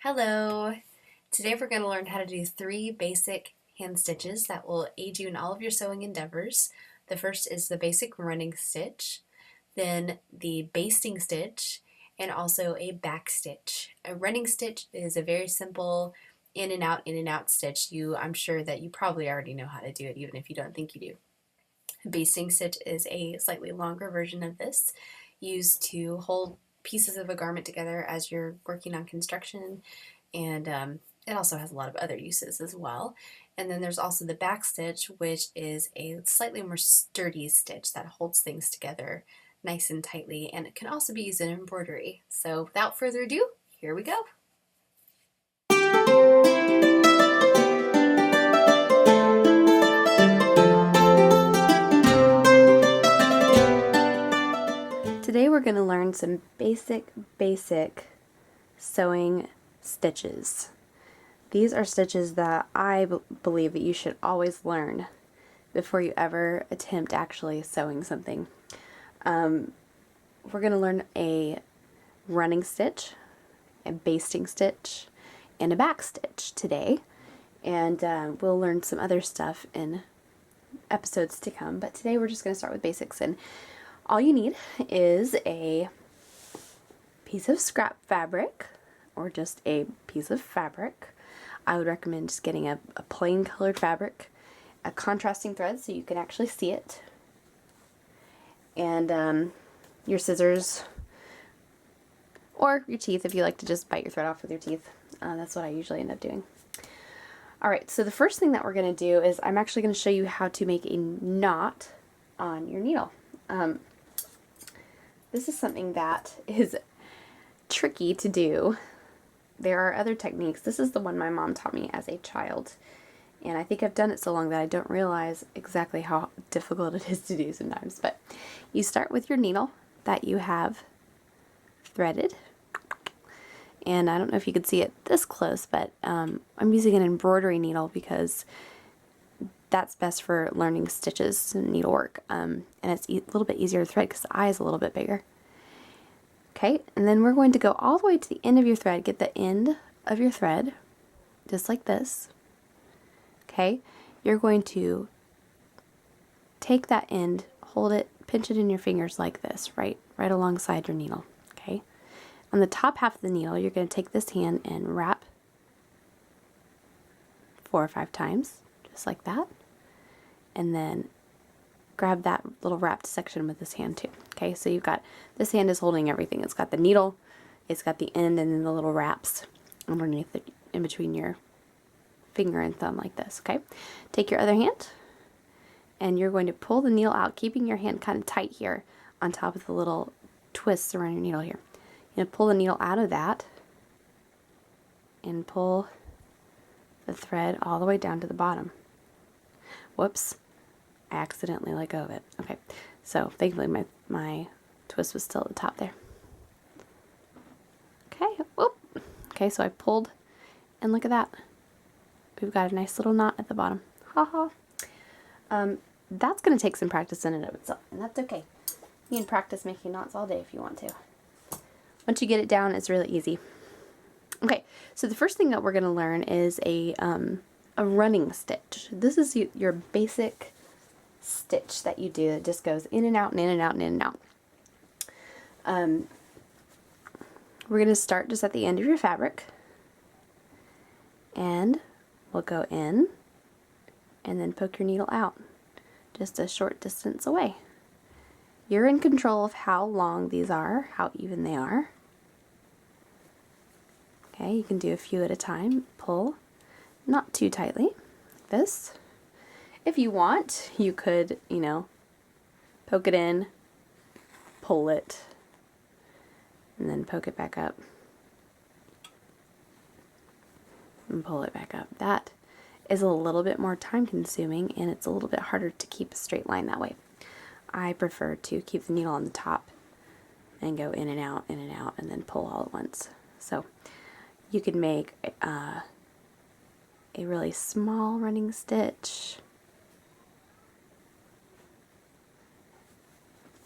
Hello! Today we're going to learn how to do 3 basic hand stitches that will aid you in all of your sewing endeavors. The first is the basic running stitch, then the basting stitch, and also a back stitch. A running stitch is a very simple in and out stitch. I'm sure that you probably already know how to do it even if you don't think you do. A basting stitch is a slightly longer version of this, used to hold pieces of a garment together as you're working on construction, and it also has a lot of other uses as well. And then there's also the back stitch, which is a slightly more sturdy stitch that holds things together nice and tightly, and it can also be used in embroidery. So without further ado, here we go. Today we're going to learn some basic sewing stitches. These are stitches that I believe that you should always learn before you ever attempt actually sewing something. We're going to learn a running stitch, a basting stitch, and a back stitch today, and we'll learn some other stuff in episodes to come, but today we're just going to start with basics. And all you need is a piece of scrap fabric or just a piece of fabric. I would recommend just getting a plain colored fabric, a contrasting thread so you can actually see it, and your scissors or your teeth if you like to just bite your thread off with your teeth. That's what I usually end up doing. Alright, so the first thing that we're going to do is I'm actually going to show you how to make a knot on your needle. This is something that is tricky to do. There are other techniques. This is the one my mom taught me as a child, and I think I've done it so long that I don't realize exactly how difficult it is to do sometimes. But you start with your needle that you have threaded, and I don't know if you could see it this close, but I'm using an embroidery needle because that's best for learning stitches and needlework, and it's a little bit easier to thread because the eye is a little bit bigger. Okay, and then we're going to go all the way to the end of your thread. Get the end of your thread, just like this. Okay, you're going to take that end, hold it, pinch it in your fingers like this, right alongside your needle. Okay, on the top half of the needle, you're going to take this hand and wrap 4 or 5 times, just like that, and then grab that little wrapped section with this hand too. Okay, so you've got, this hand is holding everything. It's got the needle, it's got the end, and then the little wraps underneath it, in between your finger and thumb like this. Okay, take your other hand and you're going to pull the needle out, keeping your hand kind of tight here on top of the little twists around your needle here. You're going to pull the needle out of that and pull the thread all the way down to the bottom. Whoops, I accidentally let go of it. Okay, so thankfully my twist was still at the top there. Okay, whoop. Okay, so I pulled, and look at that. We've got a nice little knot at the bottom. Ha ha. That's going to take some practice in and of itself, and that's okay. You can practice making knots all day if you want to. Once you get it down, it's really easy. Okay, so the first thing that we're going to learn is a running stitch. This is your basic stitch that you do that just goes in and out and in and out and in and out. We're going to start just at the end of your fabric, and we'll go in and then poke your needle out just a short distance away. You're in control of how long these are, how even they are. Okay, you can do a few at a time. Pull, not too tightly, like this. If you want, you could, poke it in, pull it, and then poke it back up, and pull it back up. That is a little bit more time consuming, and it's a little bit harder to keep a straight line that way. I prefer to keep the needle on the top and go in and out, and then pull all at once. So you could make a really small running stitch,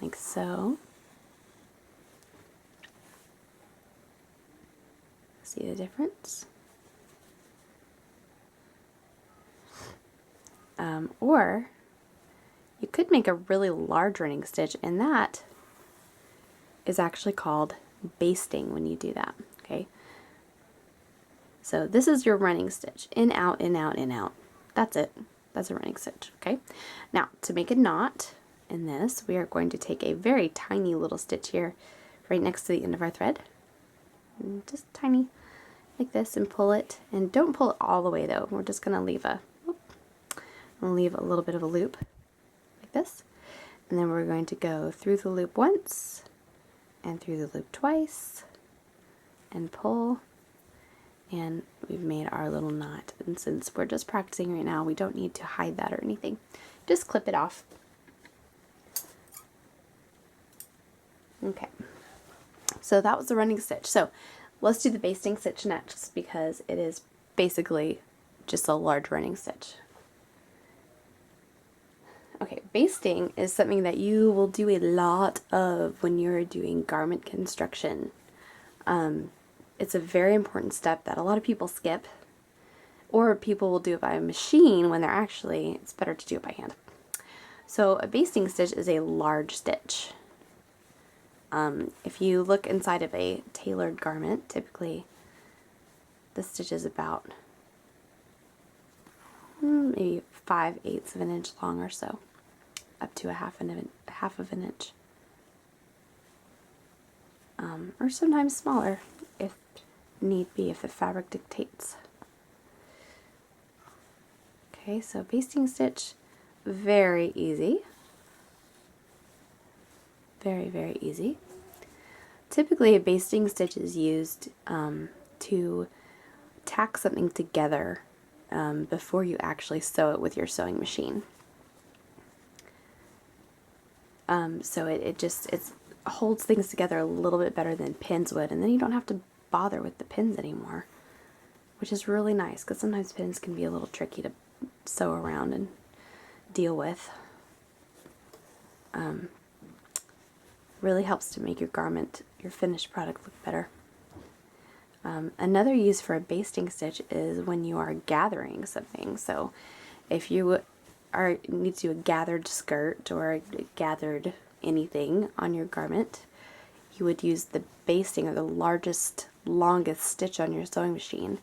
like so. See the difference? Or you could make a really large running stitch, and that is actually called basting when you do that, okay? So this is your running stitch. In, out, in, out, in, out. That's it. That's a running stitch, okay? Now, to make a knot in this, we are going to take a very tiny little stitch here right next to the end of our thread. And just tiny, like this, and pull it. And don't pull it all the way though. We're just going to leave a little bit of a loop like this. And then we're going to go through the loop once and through the loop twice and pull, and we've made our little knot. And since we're just practicing right now, we don't need to hide that or anything. Just clip it off. Okay, so that was the running stitch. So let's do the basting stitch next, because it is basically just a large running stitch. Okay, basting is something that you will do a lot of when you're doing garment construction. It's a very important step that a lot of people skip, or people will do it by a machine when it's better to do it by hand. So a basting stitch is a large stitch. If you look inside of a tailored garment, typically the stitch is about maybe 5/8 of an inch long or so, up to half of an inch, or sometimes smaller if need be, if the fabric dictates. Okay, so basting stitch, very easy. Very, very easy. Typically a basting stitch is used to tack something together before you actually sew it with your sewing machine. So it holds things together a little bit better than pins would, and then you don't have to bother with the pins anymore, which is really nice, because sometimes pins can be a little tricky to sew around and deal with. Really helps to make your garment, your finished product, look better. Another use for a basting stitch is when you are gathering something. So if you need to do a gathered skirt or a gathered anything on your garment, you would use the basting, or the longest stitch on your sewing machine,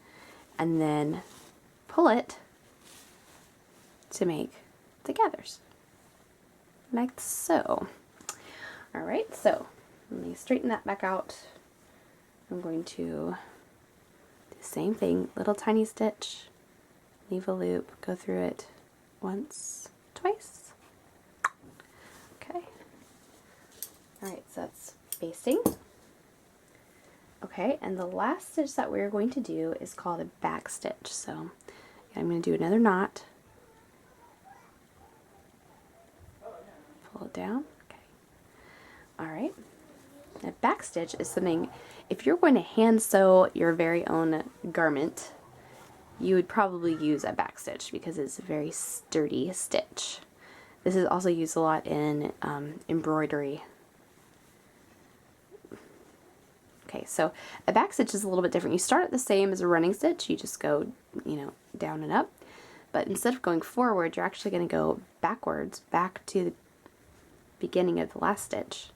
and then pull it to make the gathers, like so. Alright, so let me straighten that back out. I'm going to do the same thing, little tiny stitch, leave a loop, go through it once, twice. Okay. Alright, so that's basting. Okay, and the last stitch that we're going to do is called a back stitch. So I'm going to do another knot, pull it down. Alright, a back stitch is something, if you're going to hand sew your very own garment, you would probably use a back stitch because it's a very sturdy stitch. This is also used a lot in embroidery. Okay, so a back stitch is a little bit different. You start the same as a running stitch, you just go, down and up, but instead of going forward, you're actually going to go backwards, back to the beginning of the last stitch,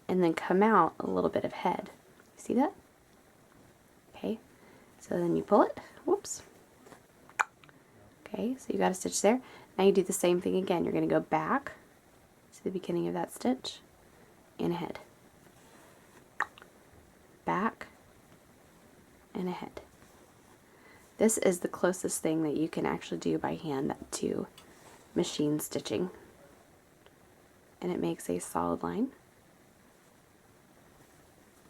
and then come out a little bit ahead. See that? Okay, so then you pull it. Whoops. Okay, so you got a stitch there. Now you do the same thing again. You're going to go back to the beginning of that stitch and ahead. Back and ahead. This is the closest thing that you can actually do by hand to machine stitching. And it makes a solid line.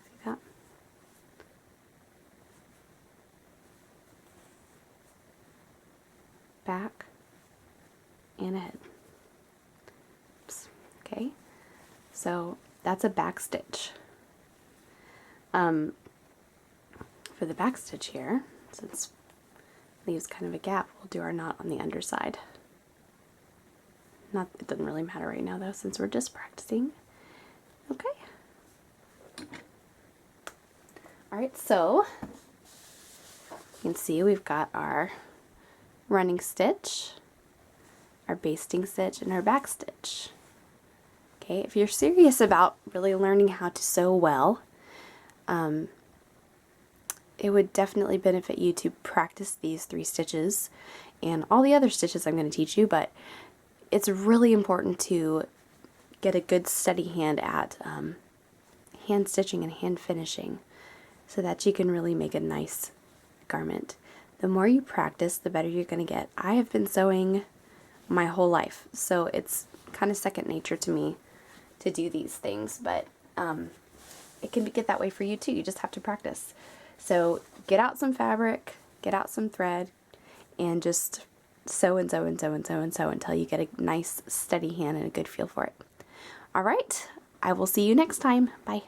See that? Back and ahead. Oops. Okay, so that's a back stitch. For the back stitch here, since it leaves kind of a gap, we'll do our knot on the underside. It doesn't really matter right now though, since we're just practicing. Okay. Alright, so You can see we've got our running stitch, our basting stitch, and our back stitch. Okay, if you're serious about really learning how to sew well, it would definitely benefit you to practice these 3 stitches and all the other stitches I'm going to teach you, but it's really important to get a good steady hand at hand stitching and hand finishing so that you can really make a nice garment. The more you practice, the better you're going to get. I have been sewing my whole life, so it's kind of second nature to me to do these things, but it can get that way for you too. You just have to practice. So get out some fabric, get out some thread, and just sew and sew and sew and sew and sew until you get a nice steady hand and a good feel for it. All right, I will see you next time. Bye.